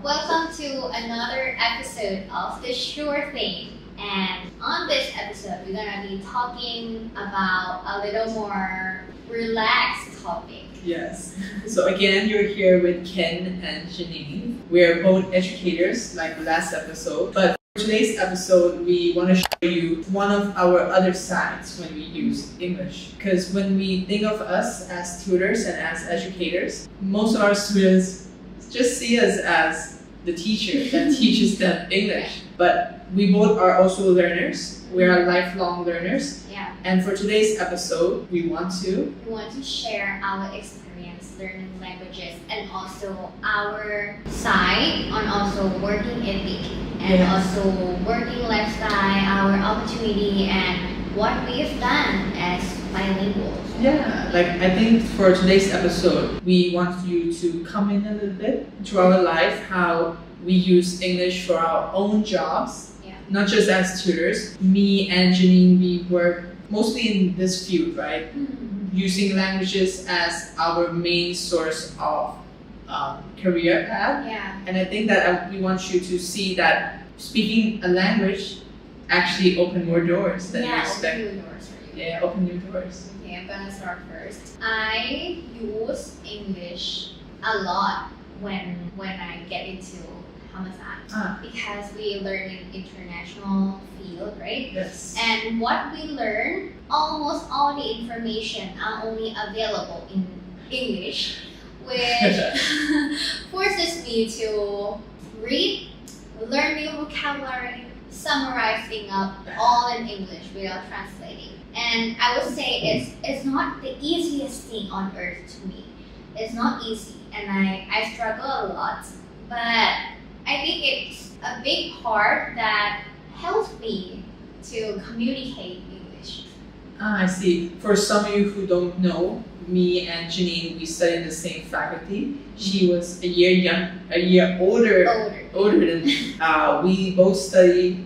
Welcome to another episode of the Sure Thing. And on this episode, we're gonna be talking about a little more relaxed topic. Yes. So again, you're here with Ken and Janine. We're both educators, like the last episode. But for today's episode, we want to show you one of our other sides when we use English. Because when we think of us as tutors and as educators, most of our students just see us as the teacher that teaches them English. But we both are also learners. We are lifelong learners. Yeah. And for today's episode, we want to share our experience learning languages and also our side on also working ethic and also working lifestyle, our opportunity and what we've done as bilinguals. Yeah, like I think for today's episode, we want you to come in a little bit to our life, how we use English for our own jobs, not just as tutors. Me and Janine, we work mostly in this field, right? Mm-hmm. Using languages as our main source of career path. Yeah. And I think that we want you to see that speaking a language actually open more doors than you expect. Open new doors for you. Yeah, open new doors. Okay, I'm gonna start first. I use English a lot when I get into because we learn in international field, right? Yes. And what we learn, almost all the information are only available in English, which forces me to read, learn new vocabulary, summarizing up all in English without translating. And I would say it's not the easiest thing on earth to me. It's not easy, and I struggle a lot, but I think it's a big part that helps me to communicate English. I see. For some of you who don't know, me and Janine, we studied in the same faculty. She was a year older than me. We both study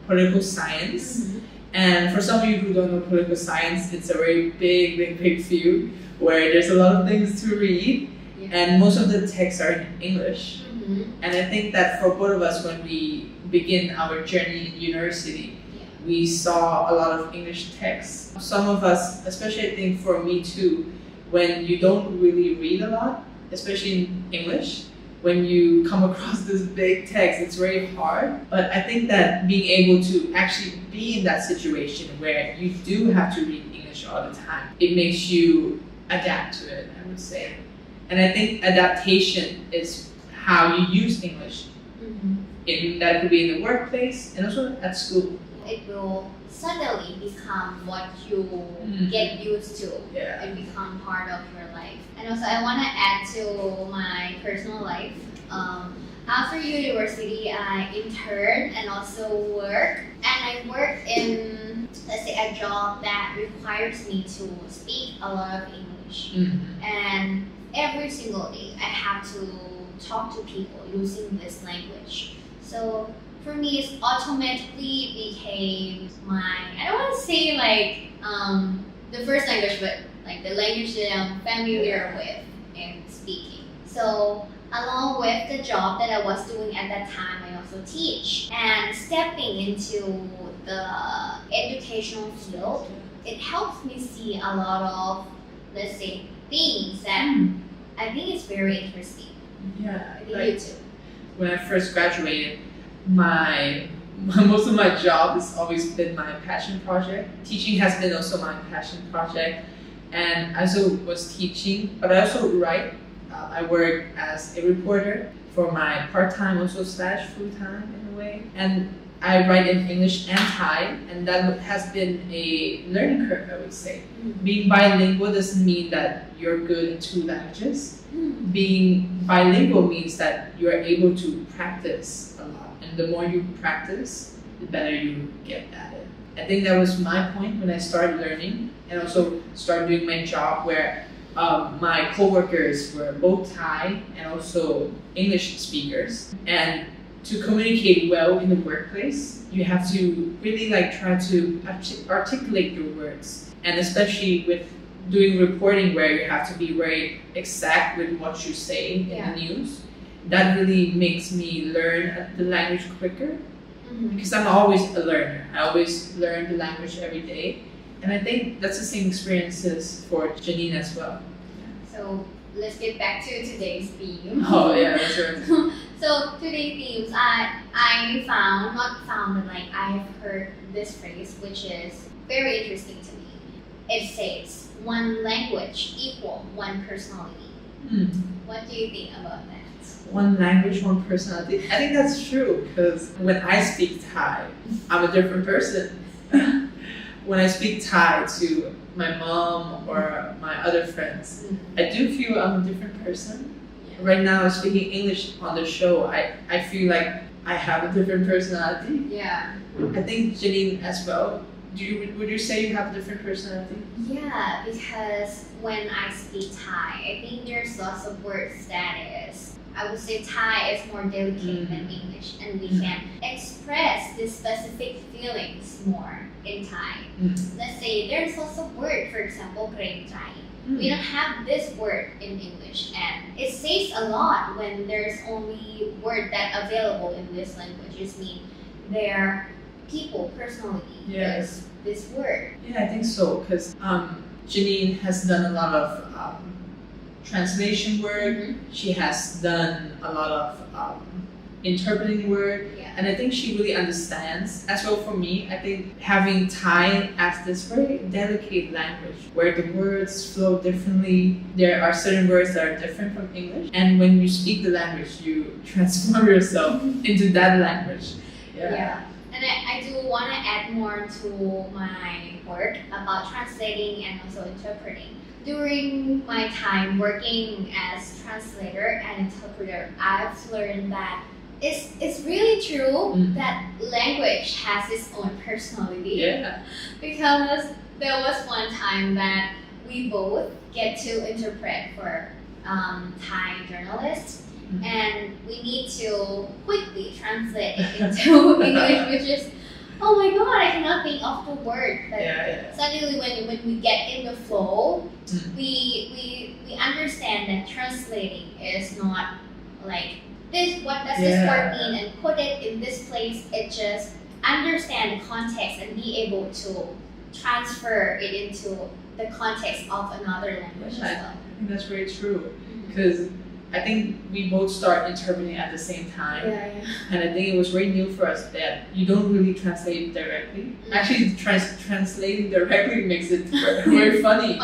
political science. Mm-hmm. And for some of you who don't know political science, it's a very big field where there's a lot of things to read, and most of the texts are in English. Mm-hmm. And I think that for both of us, when we begin our journey in university, we saw a lot of English texts. Some of us, especially I think for me too, when you don't really read a lot, especially in English, when you come across this big text, it's very hard. But I think that being able to actually be in that situation where you do have to read English all the time, it makes you adapt to it, I would say. And I think adaptation is how you use English. Mm-hmm. That could be in the workplace and also at school. It will suddenly become what you get used to and become part of your life. And also I want to add to my personal life. After university, I interned and also worked. And I worked in, let's say, a job that requires me to speak a lot of English. Mm-hmm. And every single day, I have to talk to people using this language. So for me, it automatically became my, I don't want to say like the first language, but like the language that I'm familiar with and speaking. So along with the job that I was doing at that time, I also teach. And stepping into the educational field, it helps me see a lot of, let's say, things that I think is very interesting. Yeah, I think you too. When I first graduated, most of my job has always been my passion project. Teaching has been also my passion project, and I also was teaching, but I also write. I work as a reporter for my part-time also / full-time in a way, and I write in English and Thai, and that has been a learning curve, I would say. Mm-hmm. Being bilingual doesn't mean that you're good in 2 languages. Mm-hmm. Being bilingual means that you are able to practice a lot, and the more you practice, the better you get at it. I think that was my point when I started learning, and also started doing my job where my co-workers were both Thai and also English speakers, and to communicate well in the workplace, you have to really try to articulate your words, and especially with doing reporting where you have to be very exact with what you say in the news, that really makes me learn the language quicker. Because I'm always a learner. I always learn the language every day. And I think that's the same experiences for Janine as well. So let's get back to today's theme. Oh yeah, that's right. So today's themes, I found, not found, but like I have heard this phrase, which is very interesting to me. It says, one language equal one personality. What do you think about that? One language, one personality. I think that's true because when I speak Thai, I'm a different person. When I speak Thai to my mom or my other friends, I do feel I'm a different person. Right now, speaking English on the show, I feel like I have a different personality. Yeah. I think Janine as well. Would you say you have a different personality? Yeah, because when I speak Thai, I think there's lots of words that is, I would say Thai is more delicate than English, and we can express these specific feelings more in Thai. Let's say there's lots of words, for example, เกรงใจ. We don't have this word in English, and it says a lot when there's only word that available in this language. Just mean their people personality is this word. Yeah, I think so because Janine has done a lot of translation work. She has done a lot of interpreting work, and I think she really understands. As well for me, I think having Thai as this very delicate language where the words flow differently. There are certain words that are different from English, and when you speak the language, you transform yourself into that language. Yeah. And I do want to add more to my work about translating and also interpreting. During my time working as translator and interpreter, I've learned that it's really true that language has its own personality. Yeah. Because there was one time that we both get to interpret for Thai journalists. And we need to quickly translate it into English, which is, oh my god, I cannot think of the word. But suddenly when we get in the flow, we understand that translating is not like this, what does this word mean, and put it in this place. It just understand the context and be able to transfer it into the context of another language as well. I think that's very true because I think we both start interpreting at the same time. And I think it was very new for us that you don't really translate directly. Actually, translating directly makes it very funny.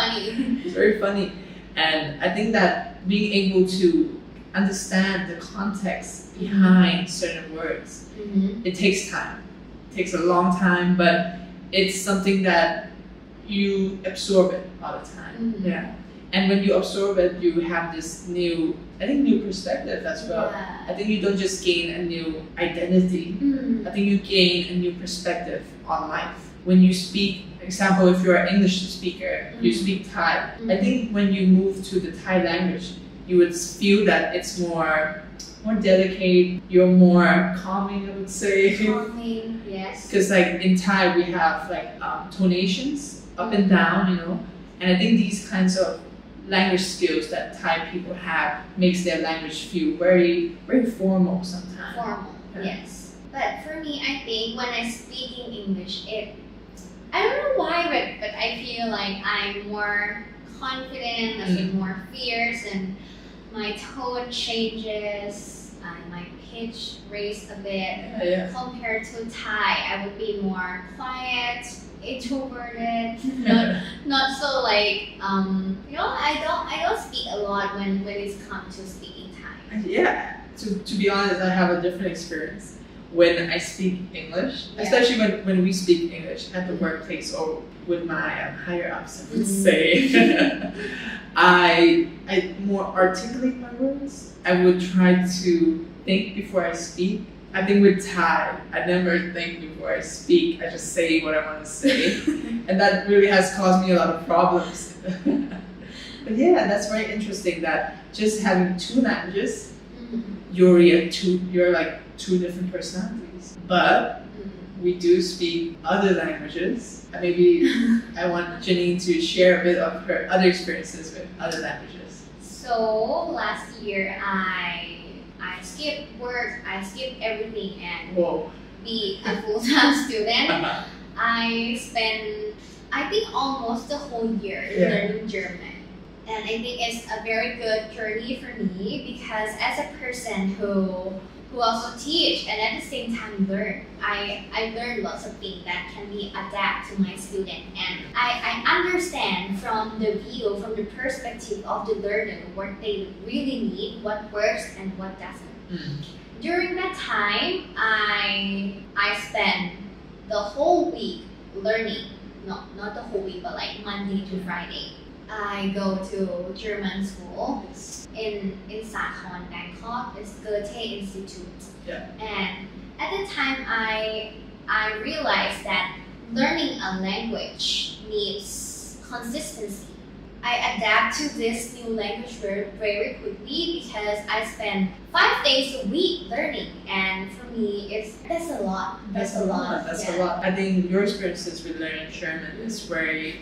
It's very funny. And I think that being able to understand the context behind certain words, it takes time. It takes a long time, but it's something that you absorb it all the time. And when you absorb it, you have this new perspective as well. I think you don't just gain a new identity. I think you gain a new perspective on life. When you speak, example, if you're an English speaker, you speak Thai. I think when you move to the Thai language, you would feel that it's more delicate. You're more calming, I would say. Calming, yes. Because like in Thai, we have like tonations up and down, you know. And I think these kinds of language skills that Thai people have makes their language feel very, very formal sometimes. Formal, yes. But for me, I think when I speak in English, I don't know why, but I feel like I'm more confident, I feel more fierce, and my tone changes, my pitch raised a bit. Compared to Thai, I would be more quiet, introverted, not so like I don't speak a lot when it's come to speaking Thai. To be honest, I have a different experience when I speak English, especially when we speak English at the workplace or with my higher ups, I would say. I more articulate my words. I would try to think before I speak. I think with Thai, I never think before I speak. I just say what I want to say. And that really has caused me a lot of problems. But yeah, that's very interesting that just having two languages, you're like two different personalities. But we do speak other languages. Maybe I want Janine to share a bit of her other experiences with other languages. So last year I I skipped work, I skipped everything and Whoa. be a full-time student. Uh-huh. I spent, I think, almost the whole year learning German. And I think it's a very good journey for me because as a person who also teach and at the same time learn, I learn lots of things that can be adapted to my student. And I understand from the view, from the perspective of the learner, what they really need, what works and what doesn't. During that time, I spent the whole week learning. No, not the whole week, but like Monday to Friday. I go to German school in Saigon, Bangkok. It's Goethe Institute. Yeah. And at the time, I realized that learning a language needs consistency. I adapt to this new language very quickly because I spend 5 days a week learning, and for me, that's a lot. That's a lot. I think your experiences with learning German is very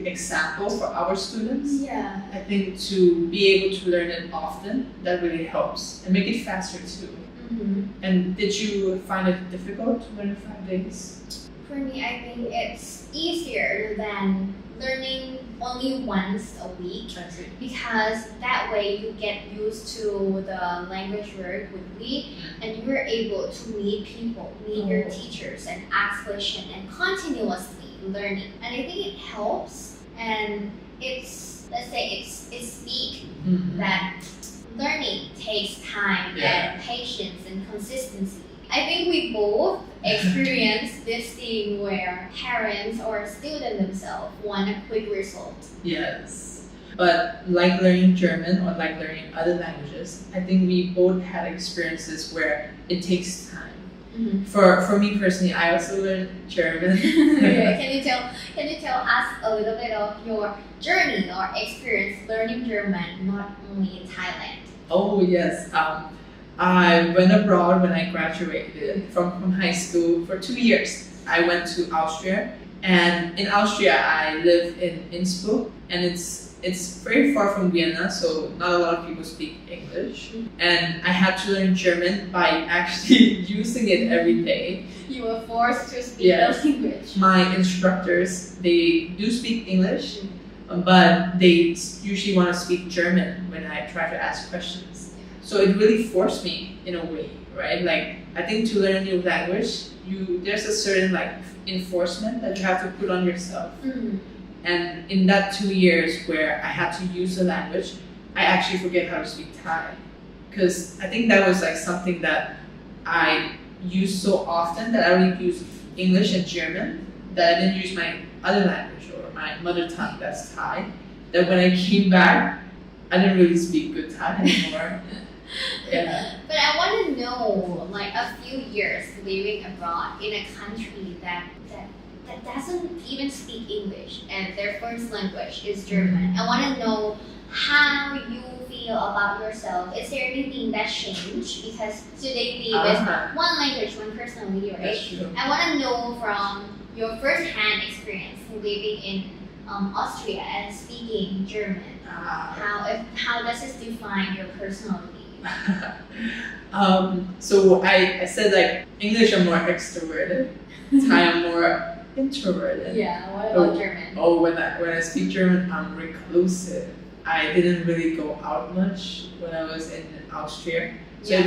example for our students. Yeah. I think to be able to learn it often, that really helps and make it faster too. Mm-hmm. And did you find it difficult to learn in 5 days? For me, I think it's easier than learning only once a week because that way you get used to the language very quickly and you're able to meet people, meet your teachers and ask questions and continuously learning. And I think it helps and it's, let's say it's speak that learning takes time and patience and consistency. I think we both experience this thing where parents or students themselves want a quick result. Yes. But like learning German or like learning other languages, I think we both had experiences where it takes time. Mm-hmm. For me personally, I also learned German. Can you tell us a little bit of your journey or experience learning German, not only in Thailand? Oh yes. I went abroad when I graduated from high school for 2 years. I went to Austria, and in Austria I live in Innsbruck, and it's very far from Vienna, so not a lot of people speak English. And I had to learn German by actually using it every day. You were forced to speak the language. My instructors, they do speak English, but they usually want to speak German when I try to ask questions. So it really forced me in a way, right? Like I think to learn a new language, there's a certain like enforcement that you have to put on yourself. And in that 2 years where I had to use the language, I actually forget how to speak Thai, because I think that was like something that I used so often that I only used English and German, that I didn't use my other language or my mother tongue, that's Thai. That when I came back, I didn't really speak good Thai anymore. Yeah. But I want to know, like a few years living abroad in a country that doesn't even speak English and their first language is German. I want to know how you feel about yourself. Is there anything that changed? Because today we live with one language, one personality, right? That's true. I want to know from your first-hand experience living in Austria and speaking German. How does this define your personality? So I said like English I'm more extroverted, Thai I'm more introverted. Yeah, what about German? Oh, when I speak German I'm reclusive. I didn't really go out much when I was in Austria. So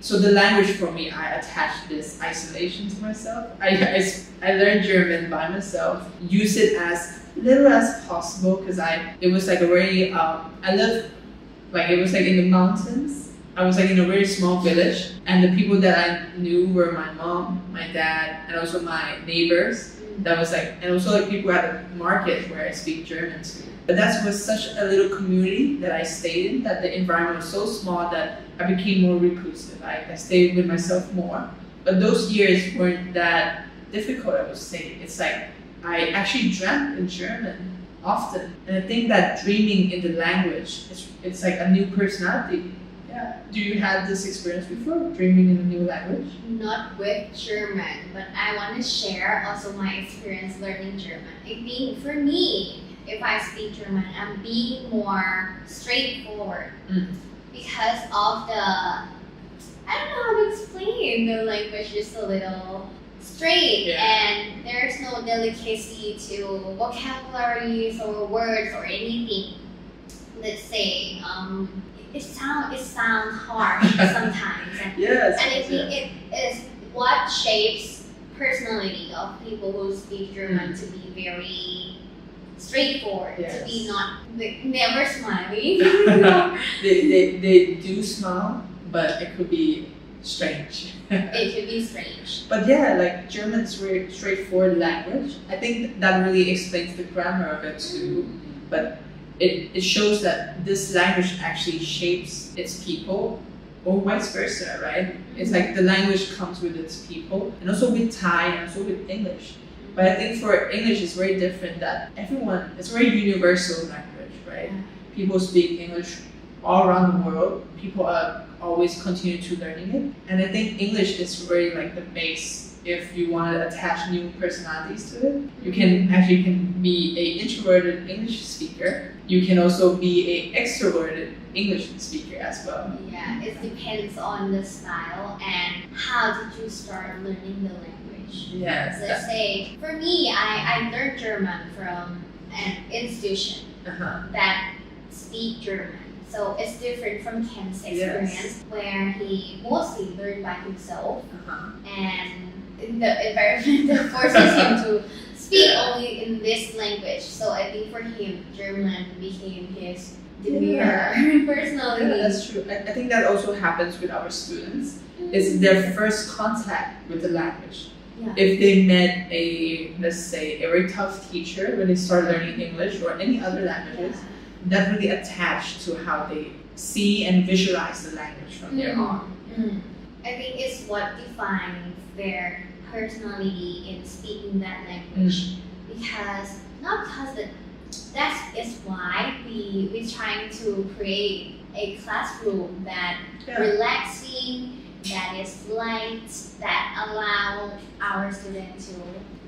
so the language for me, I attached this isolation to myself. I learned German by myself, use it as little as possible because it was like a very I lived like it was like in the mountains. I was like in a very small village, and the people that I knew were my mom, my dad, and also my neighbors. That was like, and also like people at a market where I speak German to. But that was such a little community that I stayed in, that the environment was so small that I became more reclusive. I stayed with myself more. But those years weren't that difficult, I would say. It's like I actually dreamt in German often. And I think that dreaming in the language, it's like a new personality. Yeah. Do you have this experience before, dreaming in a new language? Not with German, but I want to share also my experience learning German. I think for me, if I speak German, I'm being more straightforward. because of the, I don't know how to explain, the language is a little straight and there's no delicacy to vocabularies or words or anything. Let's say it sounds harsh sometimes. Yes. And I think it is what shapes personality of people who speak German to be very straightforward, to be never smiling. they do smile, but it could be strange. It could be strange. But yeah, like German is very straightforward language. I think that really explains the grammar of it too. But it shows that this language actually shapes its people, or vice versa, right? It's like the language comes with its people, and also with Thai, and also with English. But I think for English it's very different that it's very universal language, right? People speak English all around the world. People are always continue to learning it. And I think English is very like the base if you want to attach new personalities to it. You can be an introverted English speaker. You can also be an extroverted English speaker as well. Yeah, it depends on the style and how did you start learning the language. Yes. Let's say, for me, I learned German from an institution that speak German. So it's different from Ken's experience where he mostly learned by himself and the environment that forces him to speak only in this language. So I think for him, German became his personality. Yeah, that's true. I think that also happens with our students. It's their first contact with the language. Yeah. If they met let's say, a very tough teacher when they start learning English or any other languages, that really attached to how they see and visualize the language from there on. I think it's what defines their personality in speaking that language. Because that is why we're trying to create a classroom that relaxing, that is light, that allow our students to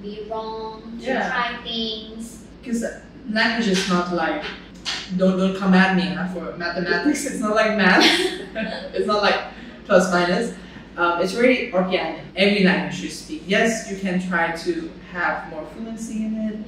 be wrong, to try things. Because language is not like, don't come at me for mathematics. It's not like math. It's not like plus minus. It's very organic. Every language you speak. Yes, you can try to have more fluency in it,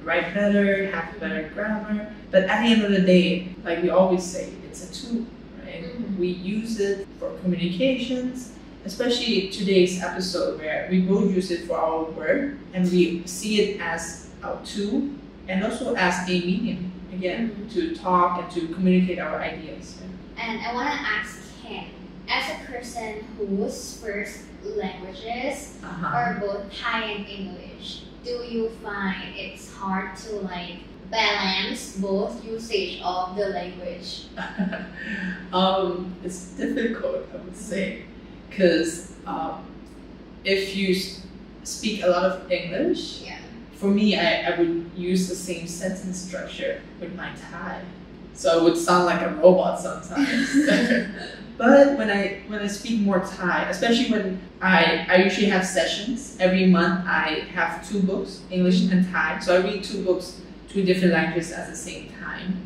write better, have better grammar. But at the end of the day, like we always say, it's a tool, right? We use it for communications, especially today's episode where we both use it for our work and we see it as a tool and also as a medium, again, to talk and to communicate our ideas. And I want to ask Ken, as a person whose first languages are both Thai and English, do you find it's hard to like balance both usage of the language? It's difficult, I would say, because if you speak a lot of English, for me, I would use the same sentence structure with my Thai, so I would sound like a robot sometimes. But when I speak more Thai, especially when I usually have sessions every month, I have 2 books, English and Thai. So I read 2 books, 2 different languages at the same time.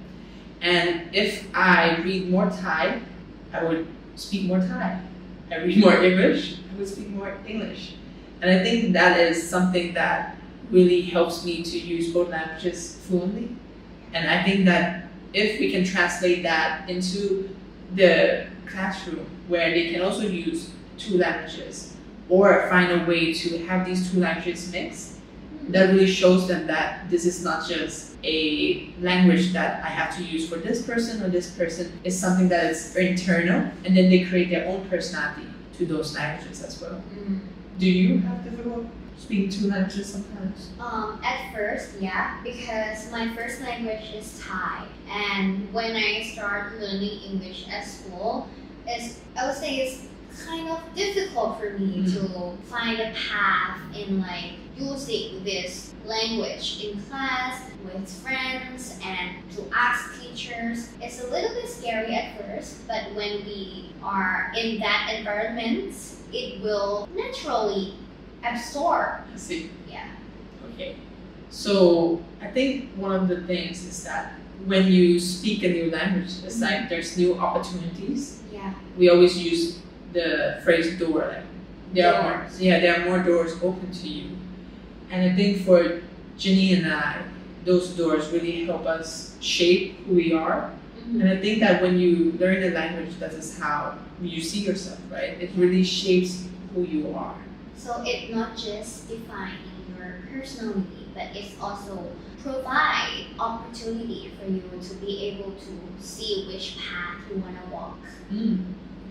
And if I read more Thai, I would speak more Thai. I read more English, I would speak more English. And I think that is something that really helps me to use both languages fluently. And I think that if we can translate that into the classroom where they can also use 2 languages or find a way to have these 2 languages mixed, that really shows them that this is not just a language that I have to use for this person or this person. It's something that is internal, and then they create their own personality to those languages as well. Do you have difficulty speaking 2 languages sometimes? At first, because my first language is Thai, and when I started learning English at school, I would say it's kind of difficult for me to find a path in like using this language in class with friends and to ask teachers. It's a little bit scary at first, but when we are in that environment, it will naturally absorb. I see. Yeah. Okay. So I think one of the things is that when you speak a new language, it's like there's new opportunities. Yeah. We always use the phrase door. Like there are more doors open to you. And I think for Ginny and I, those doors really help us shape who we are. And I think that when you learn a language, that is how you see yourself, right? It really shapes who you are. So it's not just defining your personality, but it's also provide opportunity for you to be able to see which path you want to walk.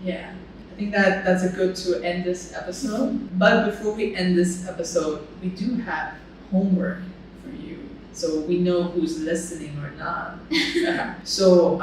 Yeah. I think that's a good to end this episode. But before we end this episode, we do have homework for you. So we know who's listening or not. So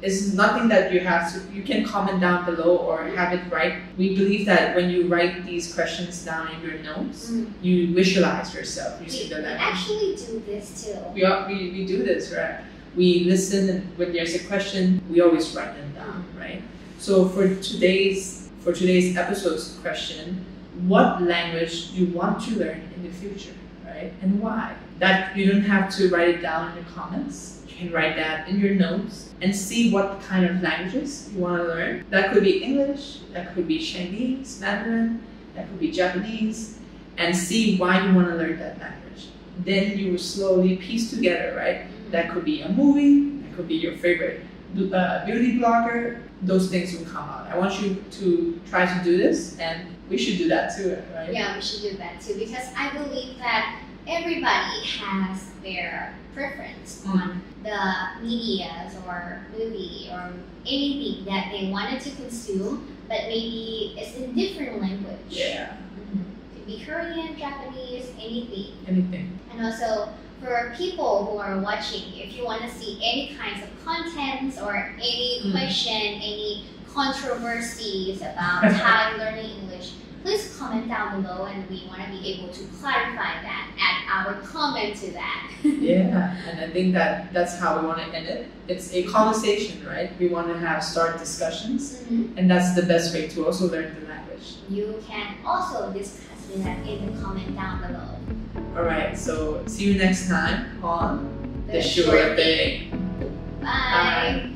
it's nothing that you have to, you can comment down below or have it write. We believe that when you write these questions down in your notes, you visualize yourself using the language. We actually do this too. We do this, right? We listen, and when there's a question, we always write them down, right? So for today's episode's question, what language do you want to learn in the future, right? And why? That you don't have to write it down in the comments. You can write that in your notes and see what kind of languages you want to learn. That could be English, that could be Chinese, Mandarin, that could be Japanese, and see why you want to learn that language. Then you will slowly piece together, right? That could be a movie, that could be your favorite beauty blogger. Those things will come out. I want you to try to do this, and we should do that too, right? Yeah, we should do that too, because I believe that everybody has their preference on the medias or movie or anything that they wanted to consume, but maybe it's in different language. Yeah. Could be Korean, Japanese, anything. Anything. And also, for people who are watching, if you want to see any kinds of contents or any question, any controversies about how learning English, please comment down below, and we want to be able to clarify that, add our comment to that. Yeah, and I think that's how we want to end it. It's a conversation, right? We want to start discussions, and that's the best way to also learn the language. You can also discuss that in the comment down below. Alright, so see you next time on The Sure Thing. Bye.